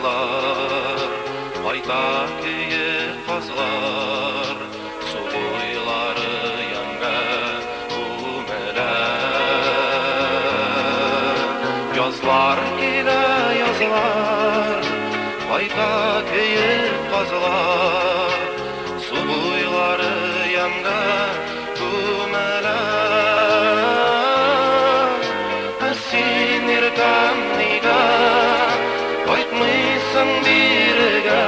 майлар, Айта кейіп қазлар, Су бойлары янға үмелер. Язлар келі язлар, Айта кейіп қазлар, Су бойлары янға үмелер. Сен еркам неге қайтмайсың беріге,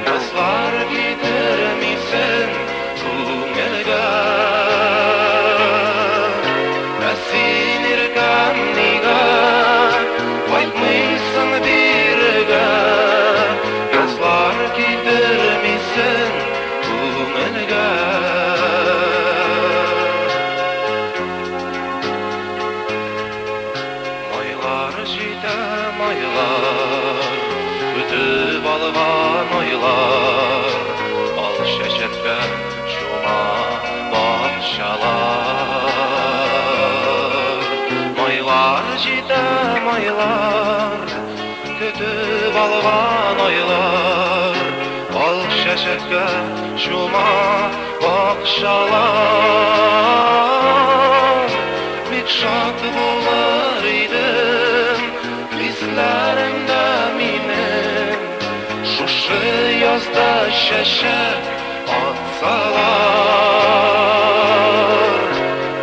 Язлар кетірмейсің көңілге. Сен еркам неге қайтмайсың беріге, Язлар кетірмейсің көңілге. Майлар, күтіп алған ойлар, Ал шәшетке шума бақшалар. Майлар жеті майлар, күтіп алған ойлар, Ал шәшетке шума бақшалар. Бек шат болар едім, Лисләрімді менің, Шушы язда шәшек атсалар.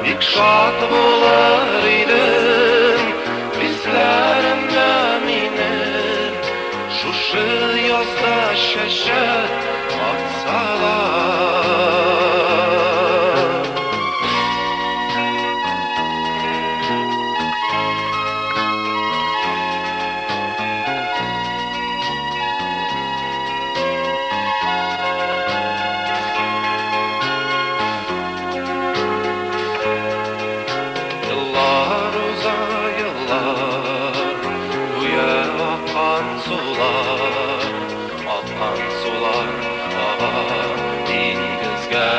Бек шат болар едім, Лисләрімді менің, Шушы язда шәшек атсалар. Akkan sular ağa dengizge.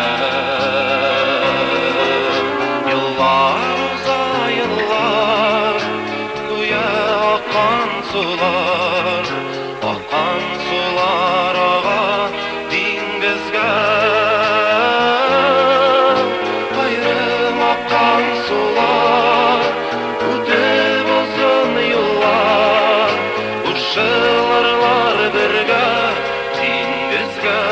Yıllar uza yıllar, Güya akkan sular ağa dengizge. Ayrım akkan sular, Ötüp uzun yıllar, Uşılırlar birge dengizge.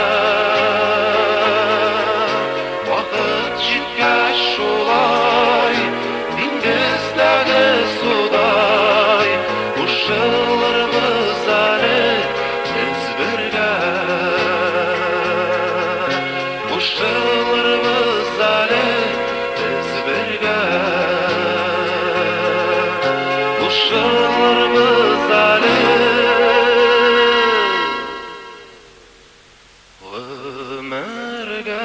Vakit жеткәч шулай, Dengizdagi suday, Ушылырбыз әле biz birge. Ушылырбыз әле biz birge. Ушылырбыз әле өмірге.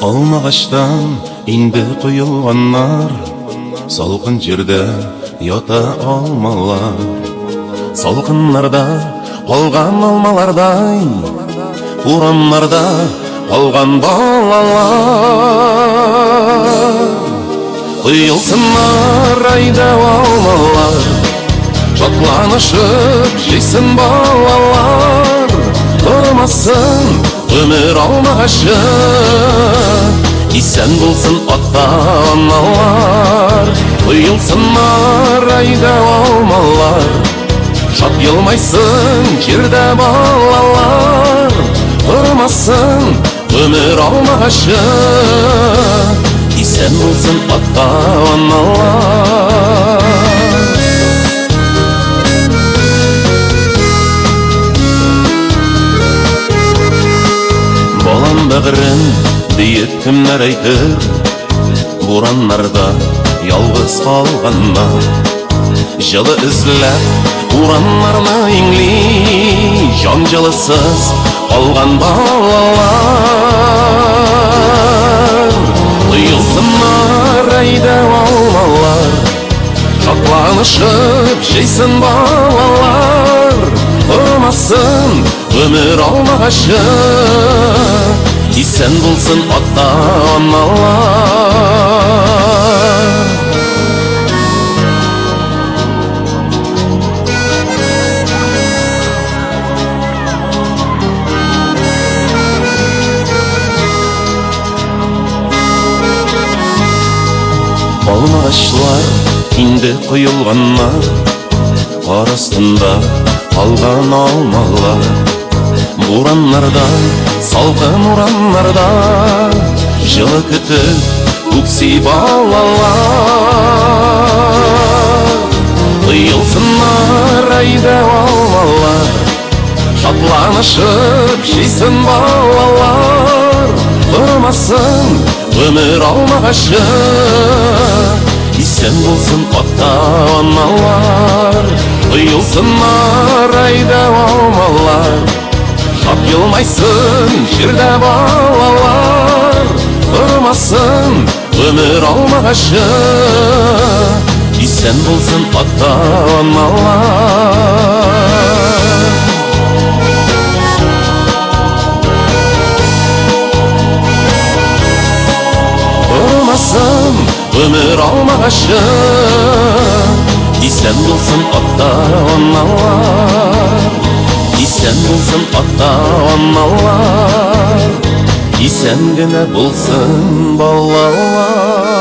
Алмағаштан инде құйылғаннар, Салқын жерде ята алмалар. Салқынларда қалған алмалардай, Урамларда қалған балалар. Құйылсынлар айда алмалар, Шатланышып жейсін балалар. Тұрмасын өмір алмағашы, Исән болсын ата-аналар. Құйылсынлар айда алмалар, Шат елмайсын жерде балалар. Тұрмасын өмір алмағашы, Исән болсын ата-аналар. Балам бәғірін дейіп кімдер әйтір, Буранларда ялғыз қалғанна. Жылы үзләп уранларны иңли, Жан жылысыз қалған балалар. Құйылсынар айдау алмалар, шатланышып жейсін балалар. Ұрмасын өмір алмағашы, исән болсын ата-аналар. Алмағашлар инде құйылғаннар, қар астында қалған алмалар. Бураннарда, салқын ураннарда, жылы күтіп көкси балалар. Құйылсынар айдау алмалар, шатланышып жейсін балалар. Ұрмасын өмір алмағашы, исән болсын ата-аналар. Құйылсынар айдау алмалар, шапқылмайсын жерде балалар. Ұрмасын өмір алмағашы, исән болсын ата-аналар. Ұрмасын өмір алмағашы, исән болсын ата-аналар. Исән болсын ата-аналар, исән генә болсын балалар.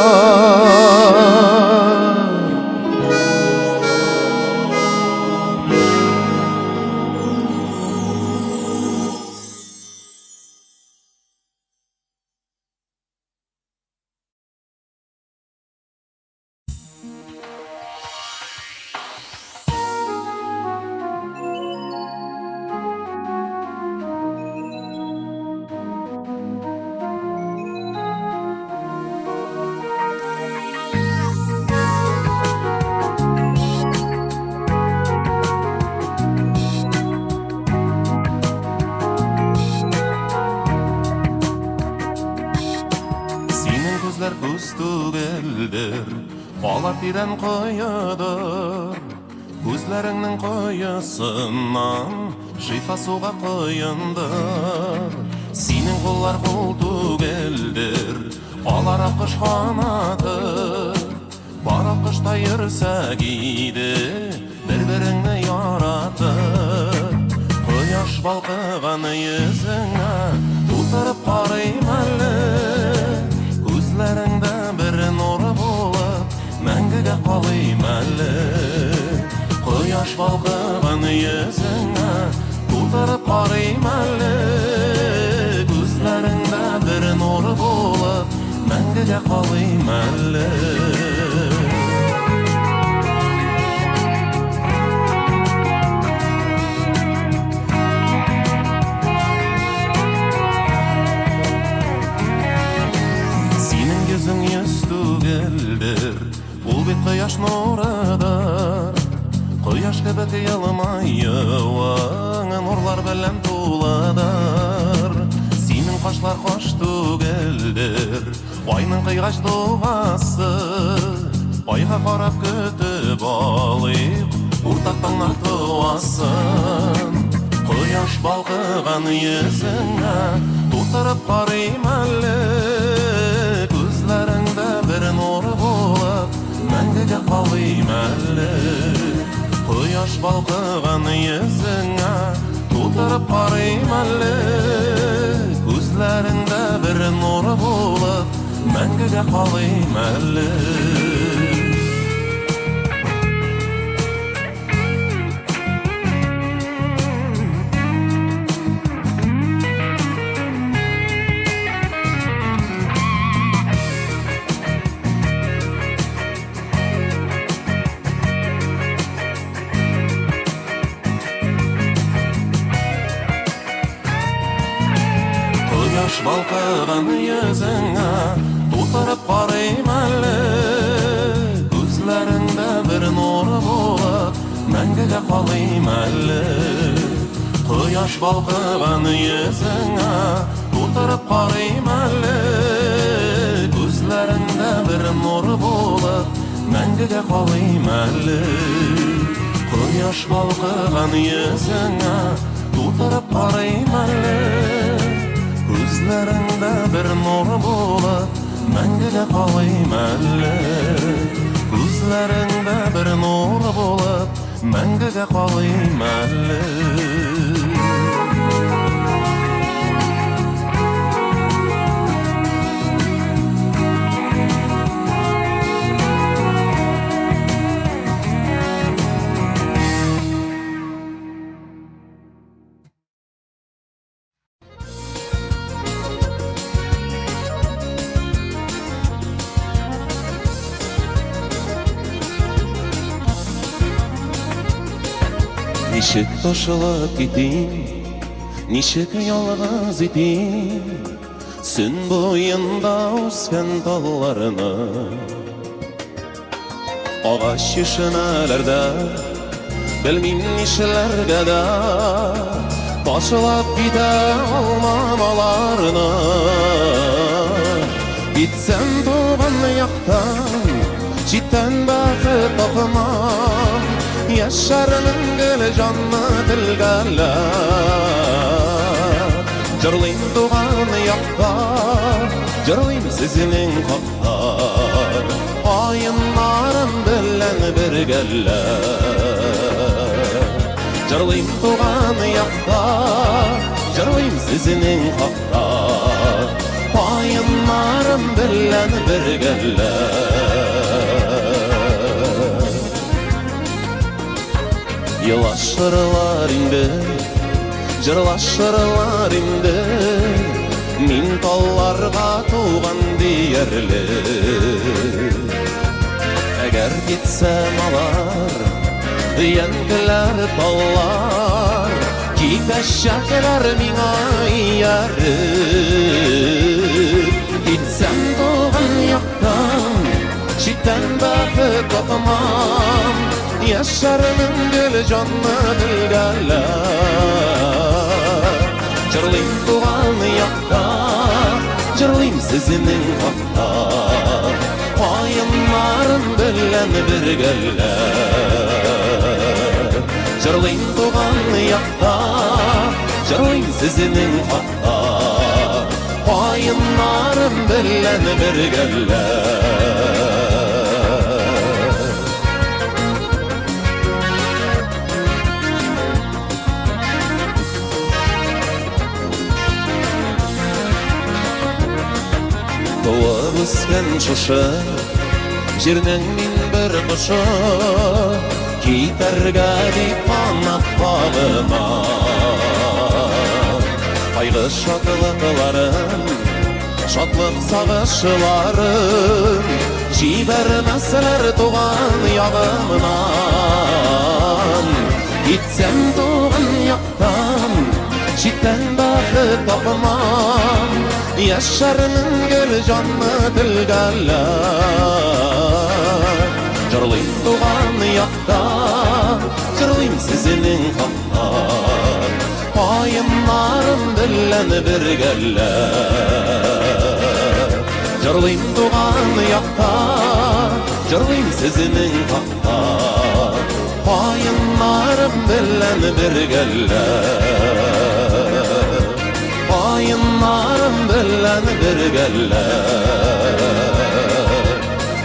Көз түгелдер, қалар тирен қойыдыр. Көзлеріңнің қойысынан шифа суға қойынdır. Сенің қолар қол түгелдер, қалар ақыш қанатыр. Бар ақышта ерсе кейде, бір-біріңні яратыр. Қояш балқыған езіңе тұтырып қарайым әлі. Көзлеріңді бір нұры болып, мәңгіге қалайым әлі. Қояш балқыған езіңе тұтырып қарайым әлі. Көзлеріңді бір нұры болып, мәңгіге қалайым әлі. Бұл бет қияш нұрыдыр, қияш кебет елмайыуың, нұрлар білем туладыр. Сенің қашлар қош түгелдер, байның қиғаш дұғасы. Байға қарап күтіп алайық, ұртақтың артуасын. Қияш балқыған езіңе тұтырып қарайым әлі. Көзлеріңді бір нұры болып, мәңгіге қалайым әлі. Құяш балқыған езіңе тұтырып қарайым әлі. Көзлеріңді бір нұры болып, мәңгіге қалайым әлі. Балқыған езіңе тұтырып қарайым әлі. Көзлеріңді бір нұры болып, мәңгіге қалайым әлі. Quyosh balqigan yuzingga o'tirib qarayman ko'zlaringda bir nur bo'lib mangiga qolayman Quyosh balqigan yuzingga o'tirib qarayman ko'zlaringda bir nur bo'lib mangiga qolayman ko'zlaringda bir nur bo'lib mangiga qolayman Nişik taşılıp gideyim, nişik yalğız ideyim Sün boyunda o'sgan dallarını Ağaç yüşünelerde, bilmem nişlerge de Taşılıp gide olmamalarını Gitsem doğan yaktan, cidden bakıp tapmam Yaşarının gülü canlı dilgələ Cırlayım doğan yakta Cırlayım sizinin haqda Ayınlarım bilen bir gələ Cırlayım doğan yakta Cırlayım sizinin haqda Ayınlarım bilen bir gələ Yılaşırlar indi, jırlaşırlar indi Min tallarga tuğan diyerli Eğer gitsem alar, yengiler tallar Kiteşekler mina yeri Gitsem tuğan yaktan, çitten bakıp tapmam Yaşarının gülü canlı dilgələ Cırlayım doğan yakta Cırlayım sizinin haqda Payınlarım bilen bir gələ Cırlayım doğan yakta Cırlayım sizinin haqda Payınlarım bilen bir gələ Doğup üsken şuşu Jirning min bir kuşu Kiterge deyip anap bağıma Kaygı şatlıklarım Şatlık sağışlarım Jibermezler doğan yağımdan Gitsem doğan yaktan Çitten bakıp tapmam Yaşarının gül canlı dilgələ Cırlayım doğan yakta Cırlayım sizinin haqda Payınlarım bilen bir gələ Cırlayım doğan yakta Cırlayım sizinin haqda Payınlarım bilen bir gələ Payınlarım bilen bir gələ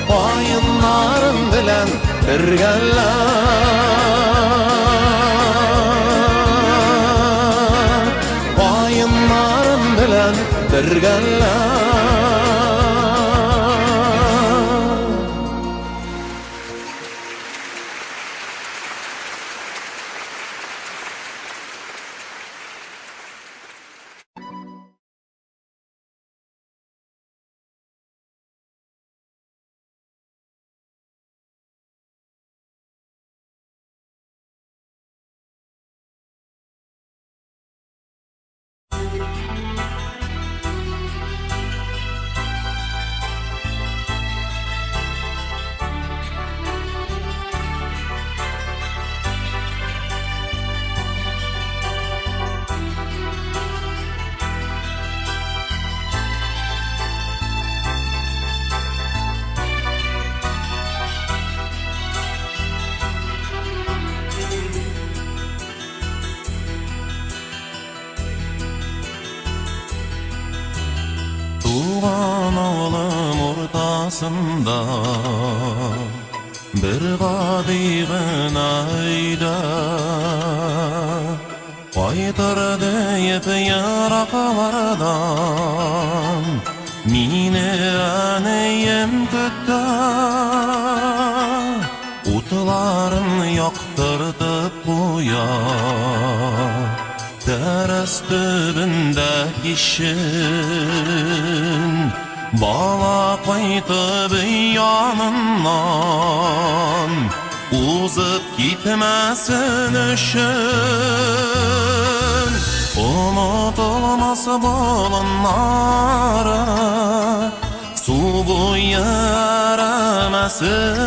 Payınlarım bilen bir gələ Payınlarım bilen bir gələ ортасында bir qadığın ayda qaytar deyip yaraqalardan mini anayem kütta utlarım yaktırtıp buya teras tübünde kişin bala qaytıp yanından uzıp gitmesin üçün unutulmaz bulunları su boyu eremesin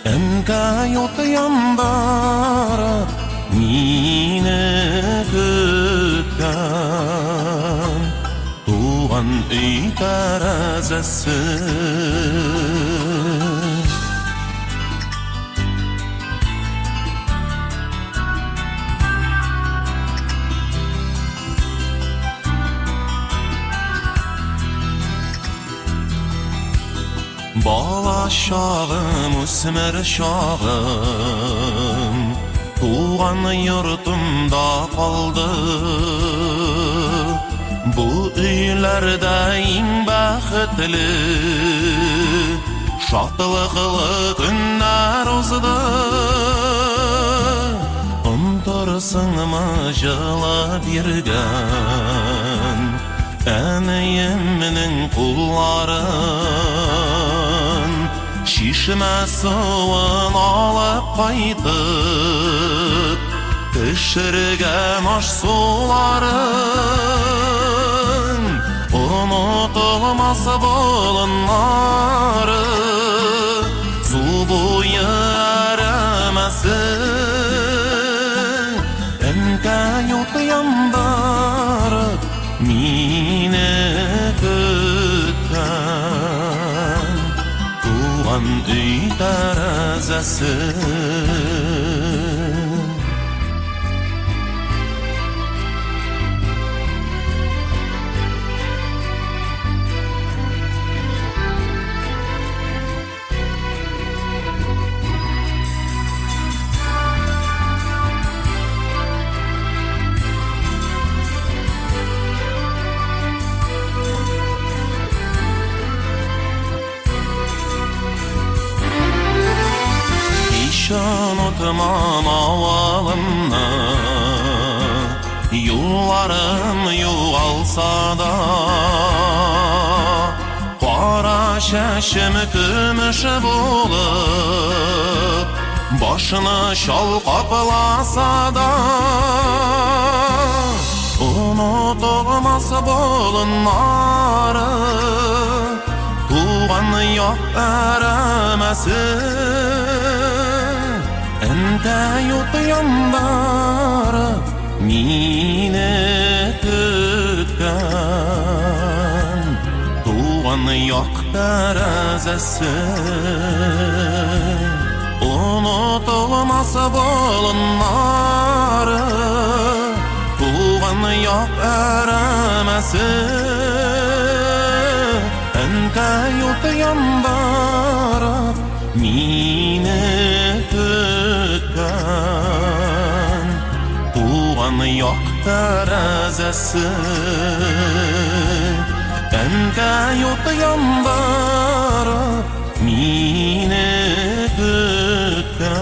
emke yurt yandara mini kütken tuğan üy terezesi Bala şağım, üsmer şağım tuğan yurtumda kaldı bu üylerde en baxtlı şadlıqlı günler uzdı unutursun mu jıla birgen eneyiminin kulların şişme suvun alıp qaytıp pişirgen aş suların unutulmaz bulunları su boyu eremesin emke yurt yandara mine kütken tuğan üy terezesi unutmam avalımna yollarım yoğalsa da qara şeşim kümüş bulup başını şalqaplasa da unutulmaz bulunları tuğan yok eremesin ente yurt yandara mine kütken tuğan yok terezesi unutulmaz bulunları tuğan yok eremesin ente yurt yandara mine kütken tuğan yok terezesi emke yurt yandara mine kütken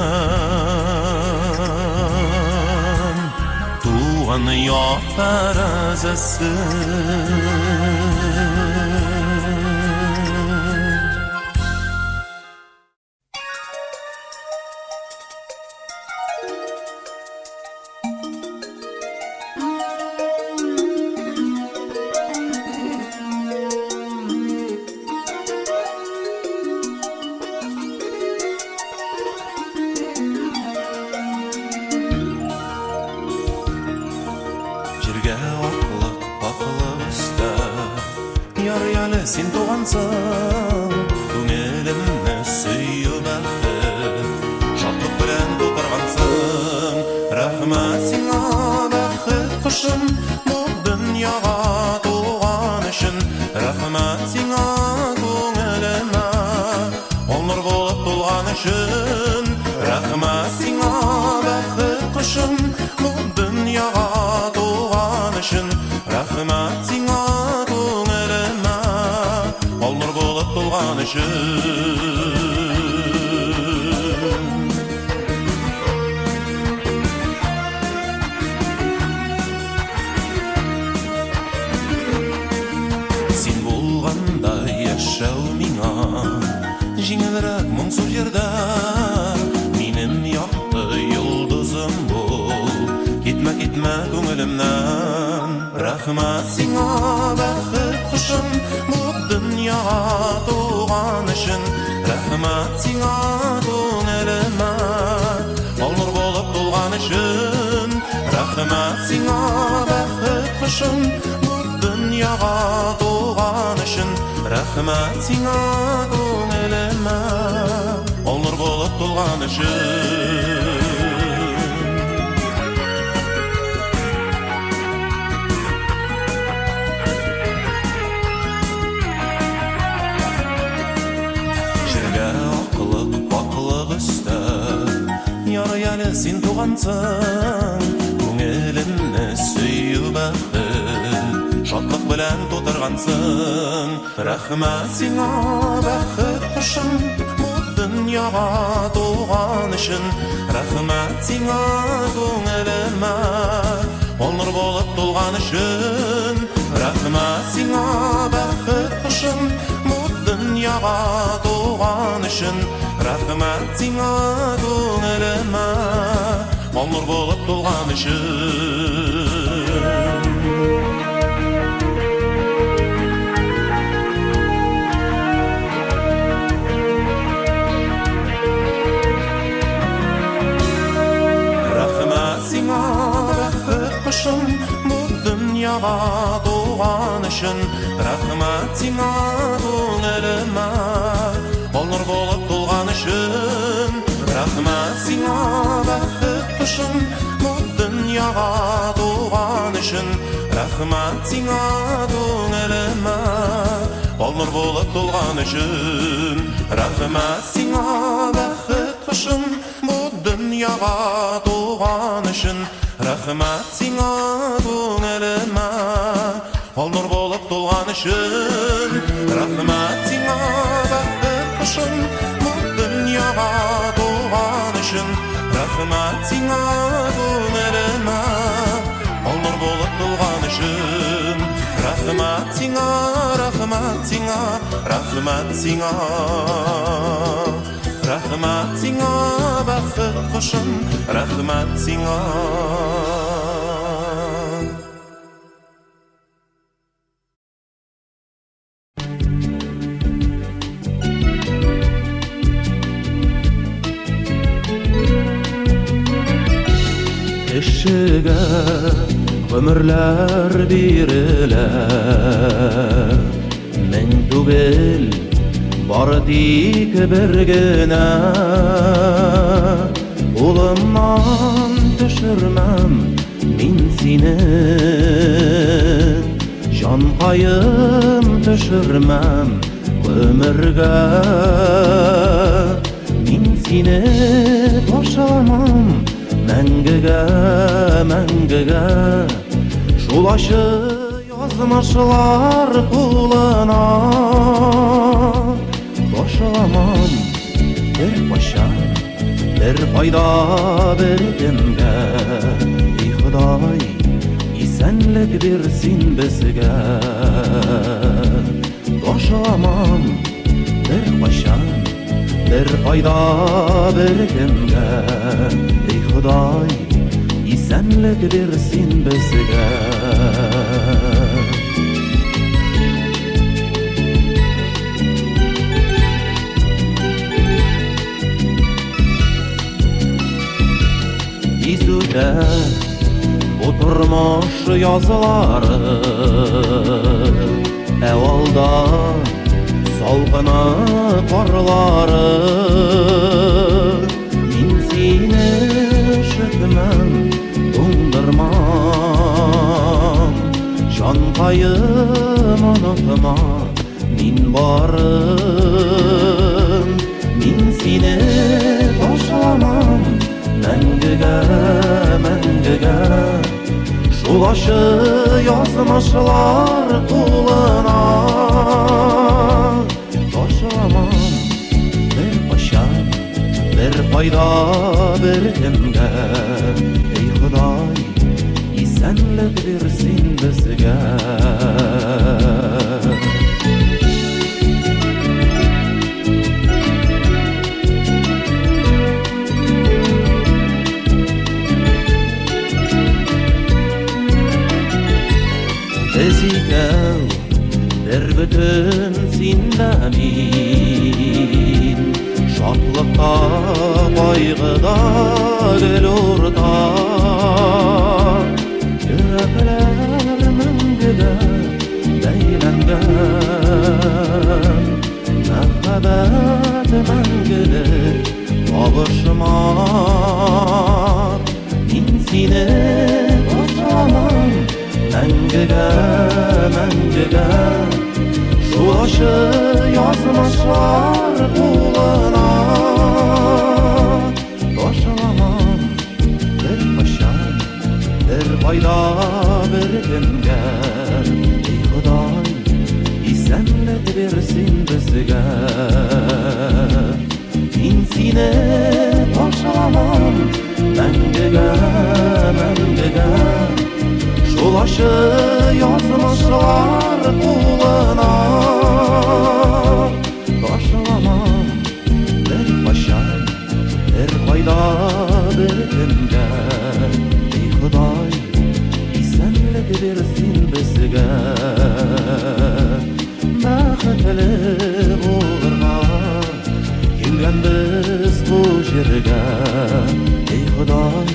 tuğan yok terezesi Sen doğansın, көңілімні сүймәкті шаттық білән толтырғансың. Рахмет сиңа бәхет құшым, бұл дүнияға туған үшін. Рахмет сиңа üçün Rəhmət singə bəxit quşum Bu dünyaya doğan üçün Rəhmət singə көңілімə Ол нұр болып толған үшін Сен болғанда яшау миңа Жеңілірек мұңсыз жерде Менің яқты йылдызым бол Кетме көңілімнен Рахмат сиңа бәхет құшым Бұл дүнияға туған үшін Рахмат сиңа көңіліме Ол нұр болып толған үшін Рахмат сиңа бәхет құшым Бұл дүнияға туған үшін Рахмат сиңа көңіліме Ол нұр болып толған үшін Яры әлі сен туғансың Көңілімні сүйі бәхет Шатлық білән тотырғансың Рахмат сиңа бәхет құшым Бұл дүнияға туған үшін Рахмат сиңа көңіліме Ол нұр болып толған үшін Рахмат сиңа бәхет құшым Бұл дүнияға туған үшін Рахмат сиңа көңіліме Ол нұр болып толған үшін Рахмат сиңа бәхет құшым Бұл дүнияға туған үшін Рахмат сиңа көңіліме Ол нұр болып толған үшін Рахмат сиңа бәхет құшым Бұл дүнияға туған үшін Рахмат сиңа көңіліме Ол нұр болып толған үшін Рахмат сиңа бәхет құшым Бұл дүнияға туған үшін Рахмат сиңа көңіліме Ол нұр болып толған үшін Рахмат сиңа бәхет құшым Бұл дүнияға туған үшін Рахмат сиңа көңіліме Ол нұр болып толған үшін Рахмат сиңа, рахмат сиңа, рахмат сиңа Рахмат сиңа бәхет құшым Рахмат сиңа Кешегә гомерләр бирелә Мең түгел бары тик бер генә Улымнан төшермәм мин сине Җанкаем төшермәм гомергә Мин сине ташламам мәңгегә Шулашы язмышлар кулына Ташламам бер кайчан бер кайда бер кемгә И Ходай исәнлек бирсен безгә Ташламам бер кайчан бер кайда бер кемгә Ходай исәнлек бирсен безгә Изүдә бу тормыш язылары Әвалда салкыны карлары Мин сине шөкмәм, туңдырмам Җанкаем онытма, мин барым Мин seni taşlamam мәңгіге, мәңгіге. Шулашы язмышлар кулына ташламам бер качан, бер кайда, бер кемгә. Эй Ходай, исәнлек бирсен безгә. Biz икәү бер бөтен син дә мин, шатлыкта, кайгыда гел уртак. Йөрәкләр мәңгегә бәйләнгән, мәхәббәт мәңгелек табышмак. Мин сине ташламам мәңгегә, мәңгегә. Шулашы язмышлар кулына ташламам бер качан, бер кайда, бер кемгә. Эй Ходай, исәнлек бирсен безгә. Мин сине ташламам мәңгегә, мәңгегә. Шулашы язмышлар кулына ташламам бер качан, бер кайда, бер кемгә. Эй Ходай, исәнлек бирсен безгә. Бәхетле булырга килгәнбез бу җиргә. Эй Ходай,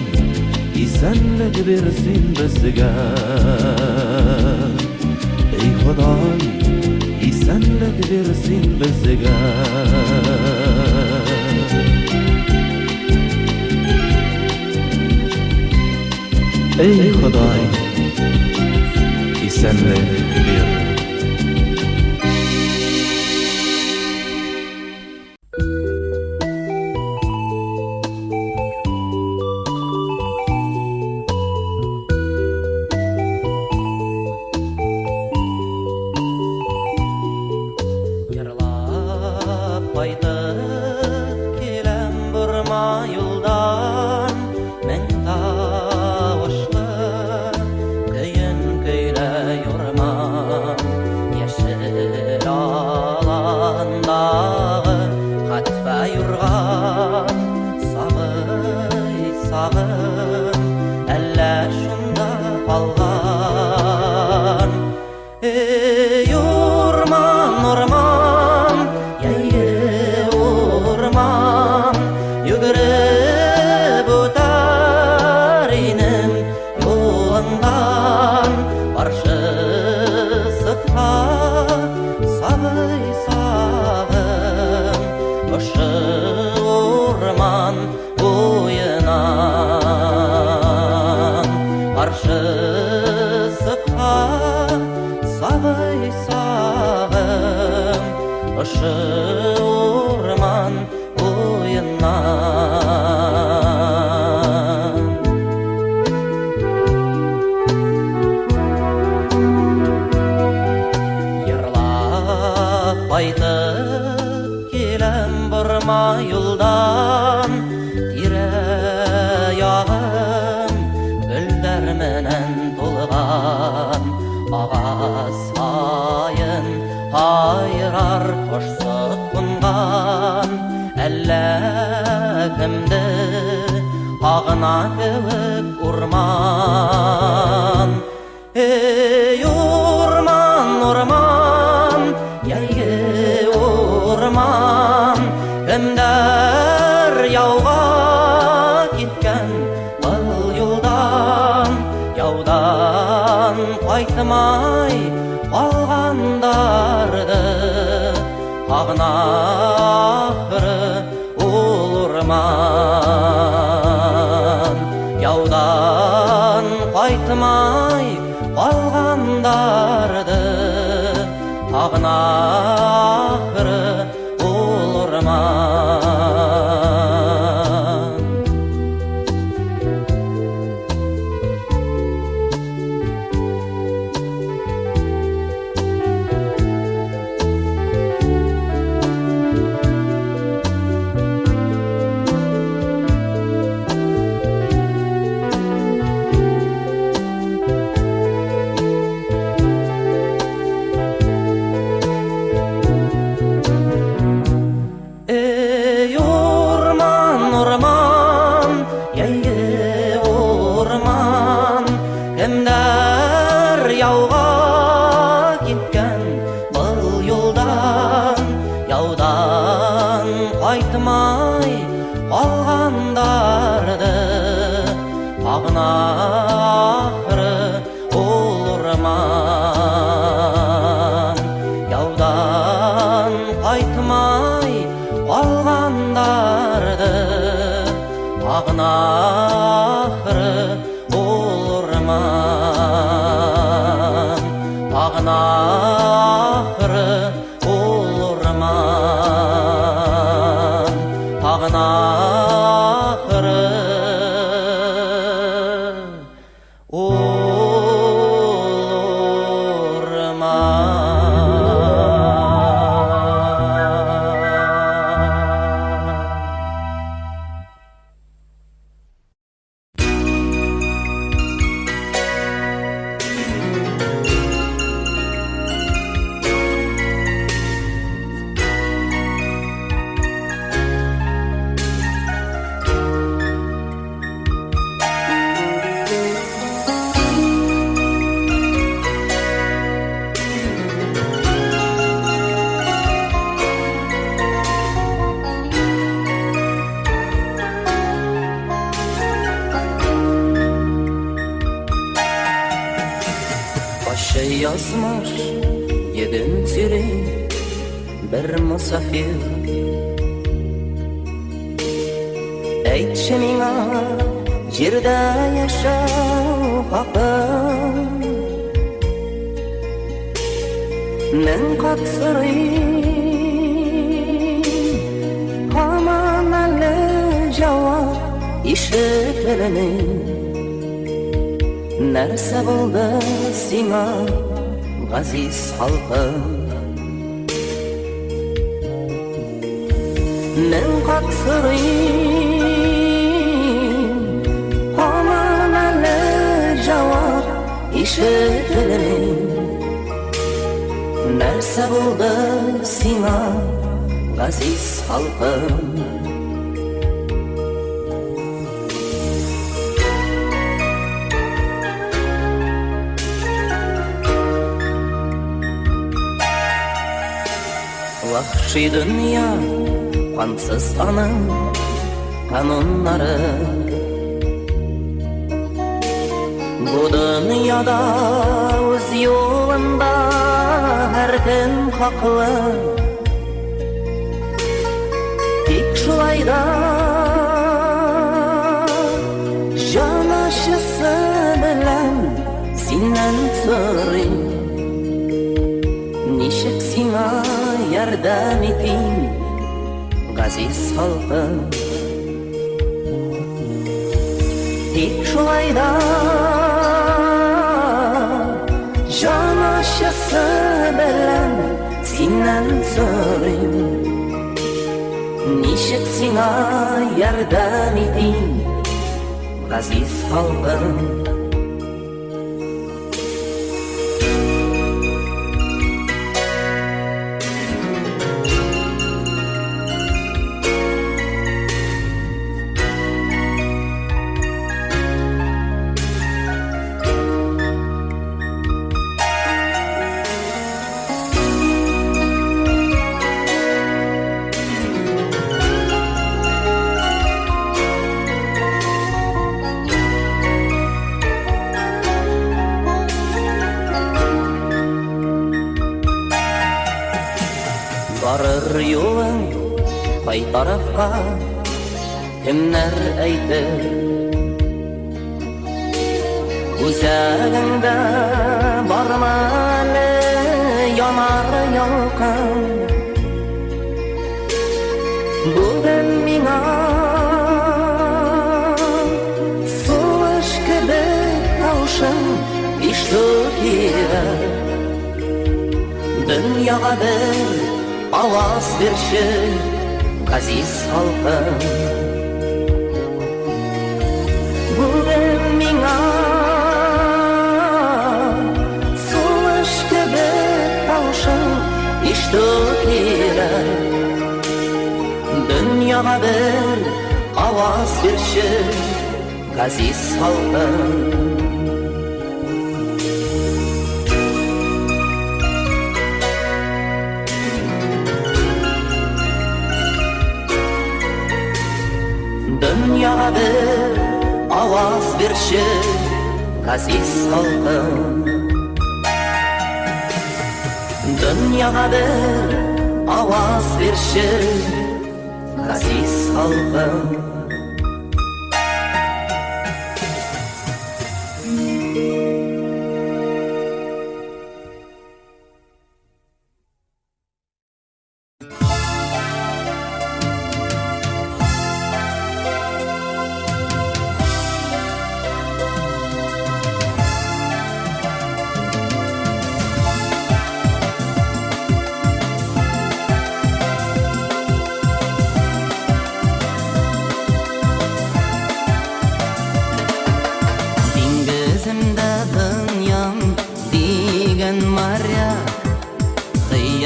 исәнлек бирсен безгә. Эй Ходай, исәнлек бирсен безгә. Эй Ходай, исәнлек бир. Кайтып киләм борма юлдан, мең тавышлы көйен көйләй урман. Яшел аландағы хәтфә юрган, сагый, сагын, әллә шунда калган. Эй урман, урман, йөгереп үтәр инем юлыңдан. Каршысыка сагый, сагым, ошо урман буенан. Каршысыка сагый, сагым, ошо урман буенан. Йырлап кайтып киләм борма юлдан, тирә-ягым гөлләр менән тулган. Агас сайын кайрар кош кунган, әллә кемде агына кебек урман. Эй урман, урман, яйгы урман, кемдер яуга киткән был юлдан. Яудан кайтмай калгандарды агына ахыры ул урман. Яудан кайтмай калгандарды агына ахыры ул урман. Ағнақыры олырман Яудан қайтмай қалғандарды Ағнақыры олырман Ағнақыры олырман Ағнақыры Başı yazmış yedin sürü bir musafir Eytşi mina yerde yaşau hakkın Men katsırayım Aman alle cevap işitlerini Нәрсе болды сиңа, ғазиз халқым Мен қақсырайым Аман әлі жауап ишетілмей Нәрсе болды сиңа, ғазиз халқым Вахши dünya, қансыз аның қанунлары Бұ дүнияда өз yolында әркім хақлы Тек шулайда жанашысы білән сенен сұрайым Нишек сиңа ярдәм итим, ғазиз халқым Тик шулайда жанашысы белән синнән сорыйм Нишек сиңа ярдәм итим, ғазиз халқым Барыр юлың қай тарафқа кімнәр әйтер Үзәгіңдә бармы әле янар ялкын Бүген миңа сулыш кебек таушың ишетү кирәк Дөньяга бер Аваз берші, ғазиз халқым Бүгін миңа сулыш кебек таушың ишетү кирәк Дөньяга бер аваз берші, ғазиз халқым Dünyada bir ovoz berishib aziz xalqim. Dunyoga bir ovoz berishib aziz xalqim.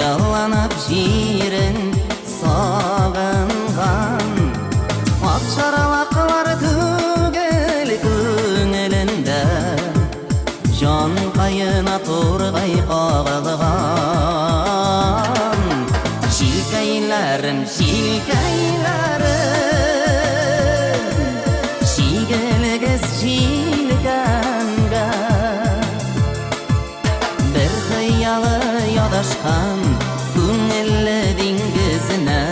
Yalanıp jirin sağıngan Akçaralaklar tügel künelinde Can kayına turgay kağılgan Şilkeylerim, şilkeylerim Şigelegez şilkenge Bir hıyalı yadaşkan Күңелле диңгезенә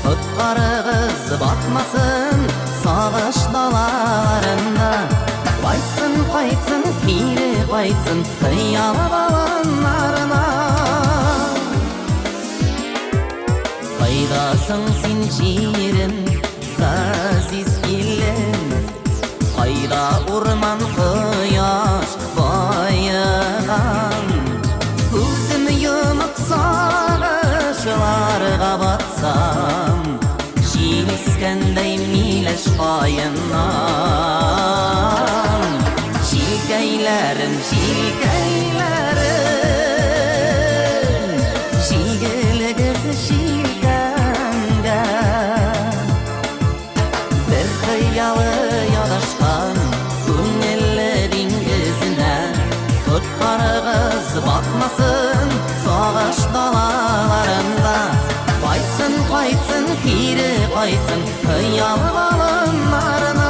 Коткарыгыз батмасын Сагыш далаларында Кайтсын, кайтсын, кире кайтсын Хыялы балыннарына Кайдасың син җирем Газиз илем Кайда урман кояш байыган Күзім йомып сагышларга батсам Җилискәндәй миләш каеннан Җилкәйләрем, җилкәйләрем Җигелегез җилкәнгә Бер хыялы ядашкан Күңелле диңгезенә Коткарыгыз батмасын Сагыш далаларында Кайтсын, кайтсын, кире кайтсын Хыялы балыннарына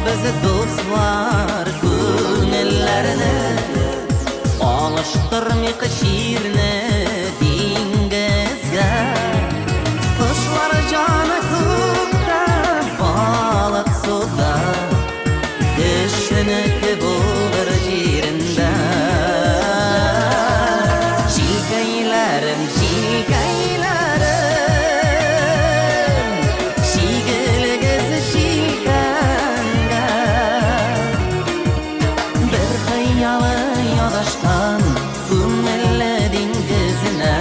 Bizi dostlar күңелләрне Алыштырмыйк ширне диңгезгә Кошлар җаны күктә, балык суда Кешенеке булыр җирендә Җилкәйләрем, җилкәйләрем Җигелегез Ядашкан күңелле диңгезенә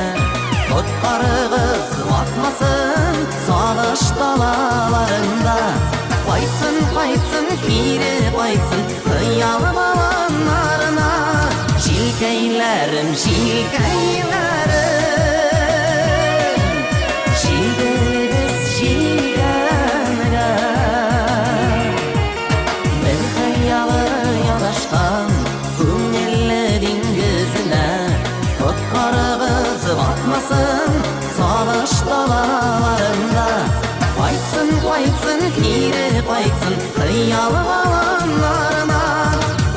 Коткарыгыз батмасын Сагыш далаларында Кайтсын, кайтсын, кире кайтсын Хыялы балыннарына Җилкәйләрем, җилкәйләрем Җигелегез җилкәнгә Бер хыялы ядашкан Күңелле диңгезенә Коткарыгыз батмасын Сагыш далаларында Кайтсын, кайтсын, кире кайтсын Хыялы балыннарына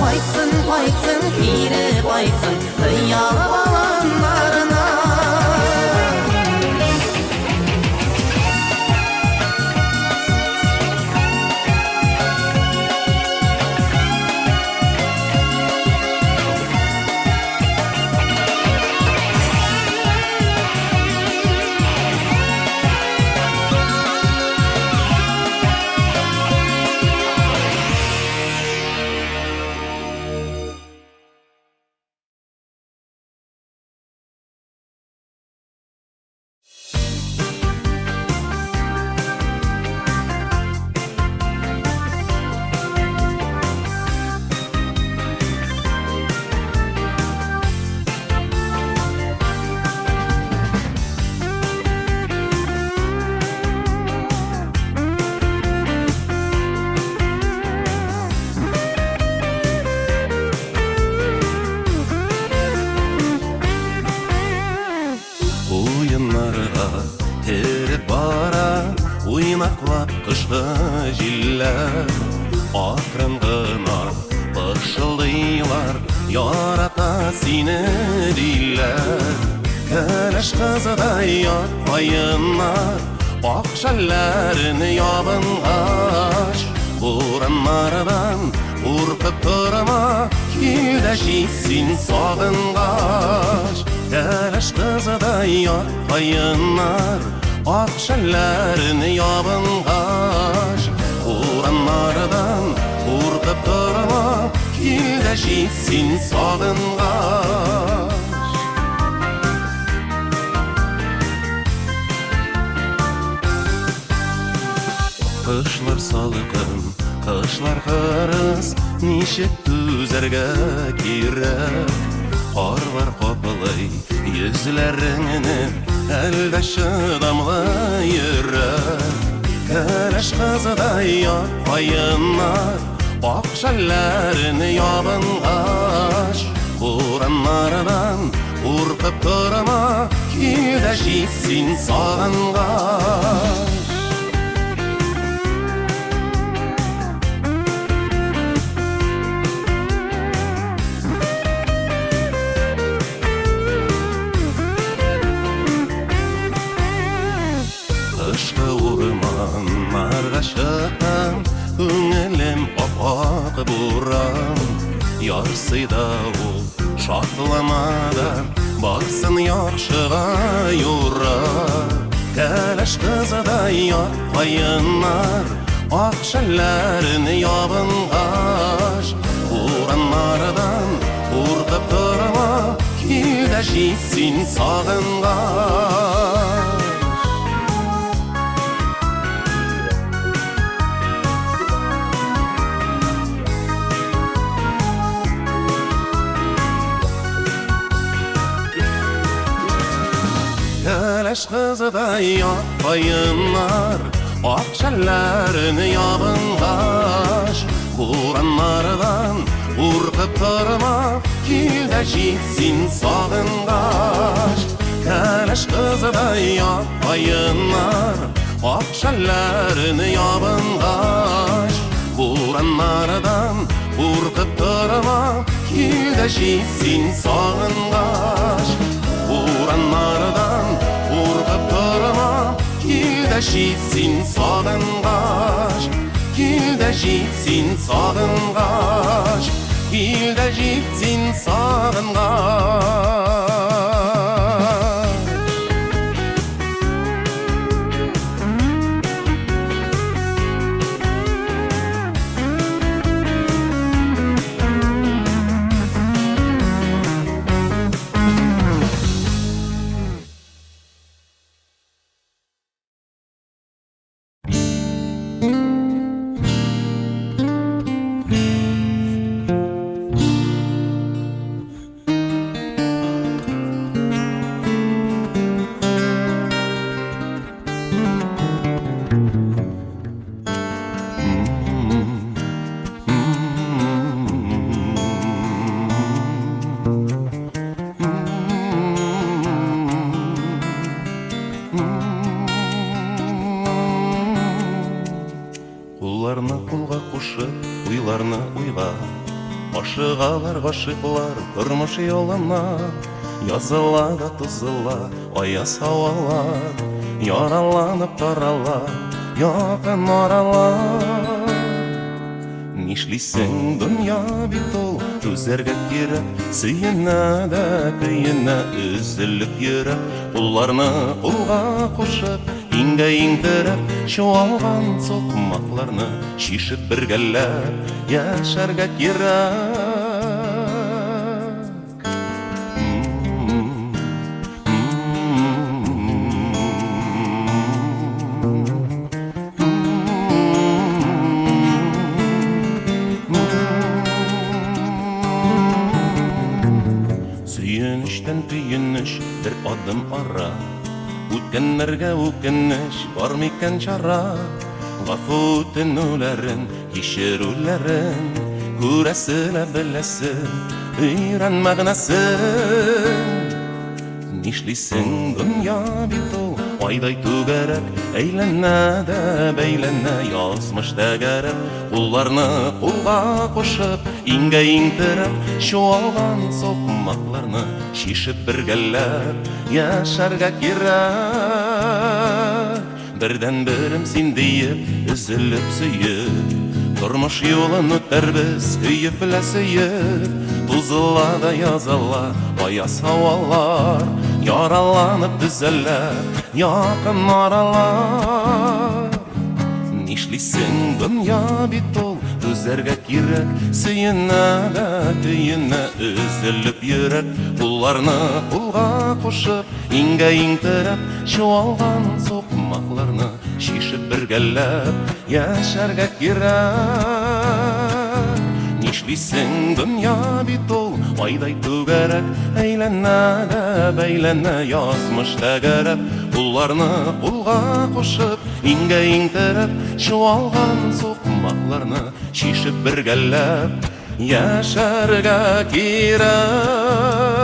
Кайтсын, кайтсын, кире кайтсын Хыялы балыннарына Яннарга теріп бара ойнақлап қышқы желлер ақырын ғына пышылдайлар ярата сені дейлер кәләш қызыдай атпайынар ақ шәлләрін ябынғаш бураннардан қорқып тұрма келді жетсін сағынғаш кәләш қызыдай атпайынар ақ шәлләрін ябынғаш бураннардан қорқып тұрма келді жетсін сағынғаш Қышлар салқын, қышлар қырыс, нешек түзерге керек. Қарлар қопылай, езлеріңінен әлді шыдамлы ерек. Кәләш қызыдай атпайынар, ақ шәлләрін ябынғаш. Бураннардан қорқып тұрма, келді жетсін сағынғаш. Қышқы орманнарға шыққан көңілім апақ буран ярсыйда ол шатламадан барсын яқшыға юра кәләш қызыдай атпайынар ақ шәлләрін ябынғаш бураннардан қорқып тұрма келді жетсін сағынғаш Кәләш қызыдай атпайынар ақ шәлләрін ябынғаш бураннардан қорқып тұрма келді жетсін сағынғаш Кәләш қызыдай атпайынар ақ шәлләрін ябынғаш бураннардан қорқып тұрма келді жетсін сағынғаш Бураннардан қорқып тұрма келді жетсін сағынғаш келді жетсін сағынғаш келді жетсін сағынғаш Қолларны қолға қошып, ойларны ойға Ашығалар ғашықлар тұрмыш yolына Языла да тұзыла, аяз ауалар Яраланып таралар, яқын аралар Нишлисең дүния бит ол Түзәргә кирәк, сөйенә дә көйенә Үзелеп йөрәк, қолларны қолға қошып Иңгә иңдереп, чуалган соқмакларны Шишеп бергәләп, яшәргә кирәк Сөйеніштән түйініш, бір адым ара Үткәннәргә үкенеш, бар микән чара Гафу үтенүләрен, кичерүләрен Күрәсе лә беләсе, өйрән мәгънәсен Нишлисең дөнья бит ул айдай түгәрәк, әйләнә дә бәйләнә язмыш тәгәрәк. Кулларны кулга кушып, иңгә-иңтерәп, чуалган сукмакларны шишеп бергәләп яшәргә кирәк. Бердән берем син диеп, өзелеп сөеп, тормыш юлын үтәрбез көеп белә сөеп. Тузыла да языла аяз һавалар, яраланып төзәләр якын аралар. Нишлисең дөнья бит ул түзәргә кирәк, сөенә дә көенә өзелеп йөрәк. Кулларны кулга кушып, иңгә-иңтерәп, чуалган сукмакларны шишеп бергәләп яшәргә кирәк. Нишлисең дөнья бит ул айдай түгәрәк, әйләнә дә бәйләнә язмыш тәгәрәп. Кулларны кулга кушып, иңгә-иңтерәп, чуалган сукмакларны шишеп бергәләп яшәргә кирәк.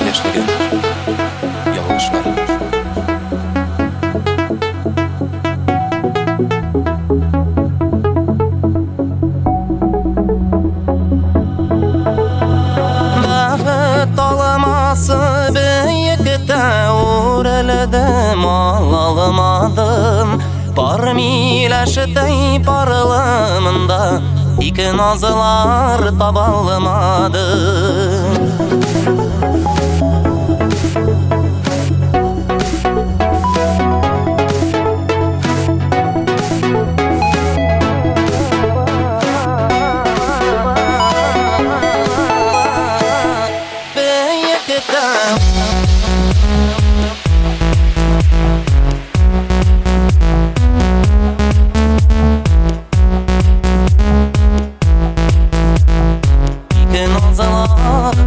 Яшьлеген ялгышлары. Бәхет аламасы бейектә үреледем, алалмадым. Бар миләшетей парылымында ике назылар табалмадым.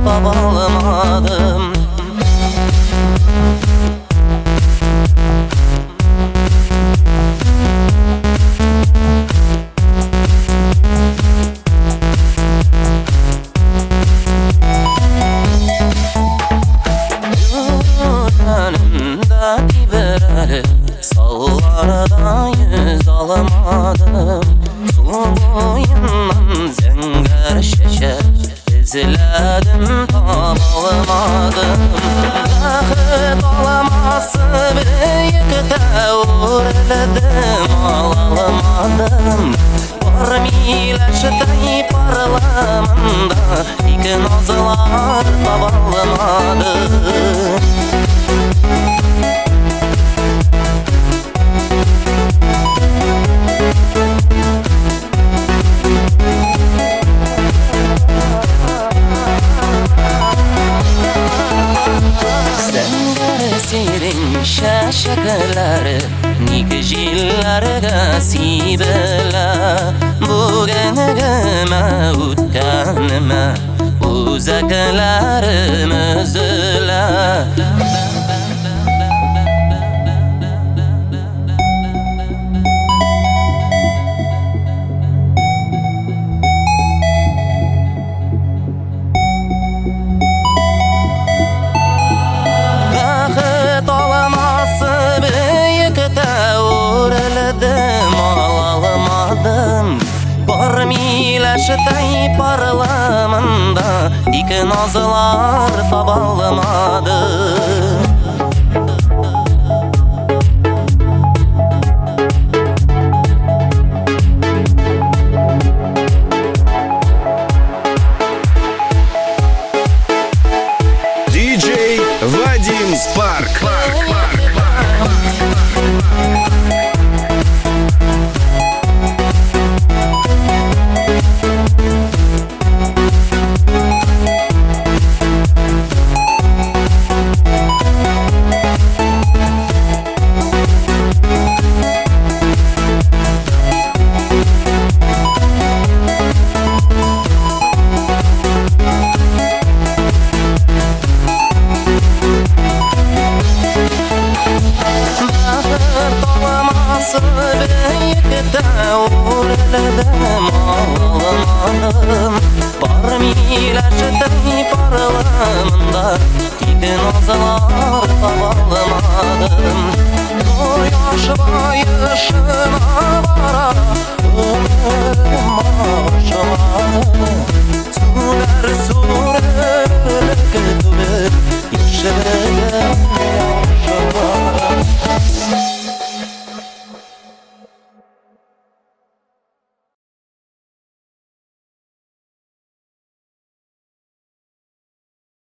Babaladım. Önümde biber sallarda yüz alamadım. Suyundan zenger şeşer izledim, tabalamadım. Bәхет аламасы бейектә үреледем, алалмадым. Бар миләшетей парламында ике назылар табалмадым. Sendiririn şaşakları, nik jillarga sibela. Bugünüme utkanıma uzaklarım üzüla. Бар миләшетей парламында ике назылар табалмады. Диджей Вадим Спарк. Özledim ağlamadım Barım iyileşti parlamında İki nazlar tabalamadım Zor yaşı bayış